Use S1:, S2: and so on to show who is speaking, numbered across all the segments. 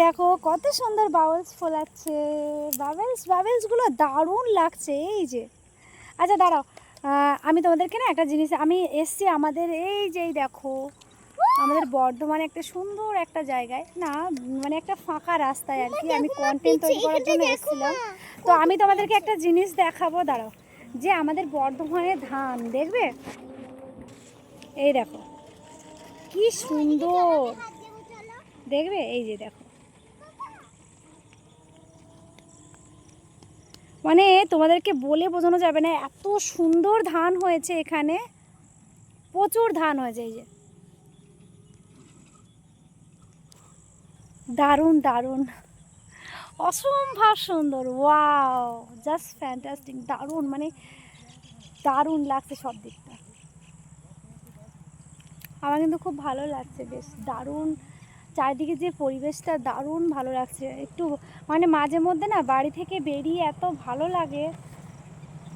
S1: দেখো কত সুন্দর বাবলস ফোলাচ্ছে। বাবলসগুলো দারুণ লাগছে। এই যে আচ্ছা দাঁড়াও, আমি তোমাদেরকে না একটা জিনিস, আমি এসছি আমাদের এই যেই দেখো আমাদের বর্ধমানে একটা সুন্দর একটা জায়গায়, না মানে একটা ফাঁকা রাস্তায় আর কি, আমি কন্টেন্ট তৈরি করার জন্য এসেছিলাম। তো আমি তোমাদেরকে একটা জিনিস দেখাবো, দাঁড়াও, যে আমাদের বর্ধমানে ধান দেখবে, এই দেখো কি সুন্দর দেখবে, এই যে দেখো, মানে তোমাদেরকে বলে বোঝানো যাবে না, এত সুন্দর ধান হয়েছে এখানে, প্রচুর ধান হয়েছে। এই যে দারুণ দারুণ, অসম্ভব সুন্দর, ওয়াও, জাস্ট ফ্যান্টাস্টিক, দারুণ, মানে দারুণ লাগছে সব দিকটা। আমার কিন্তু খুব ভালো লাগছে, বেশ দারুণ, চারিদিকে যে পরিবেশটা দারুণ ভালো লাগছে। একটু মানে মাঝে মধ্যে না বাড়ি থেকে বেরিয়ে এত ভালো লাগে,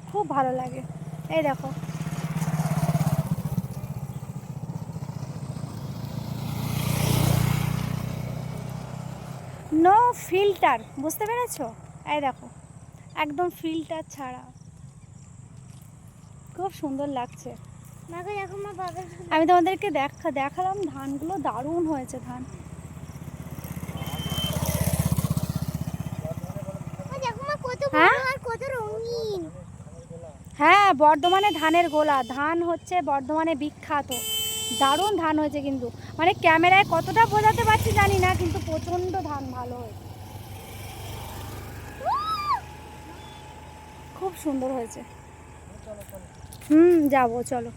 S1: খুব ভালো লাগে। এই দেখো নো ফিল্টার, বুঝতে পেরেছো? এই দেখো একদম ফিল্টার ছাড়া, খুব সুন্দর লাগছে। আমি তোমাদেরকে দেখালাম ধানগুলো, দারুণ হয়েছে ধান। হ্যাঁ বর্ধমানে ধানের গোলা, ধান হচ্ছে বর্ধমানে বিখ্যাত, দারুণ ধান হয়েছে কিন্তু, মানে ক্যামেরায় কতটা বোঝাতে পারছি জানি না, কিন্তু প্রচণ্ড ধান ভালো হয়েছে, খুব সুন্দর হয়েছে। যাবো চলো।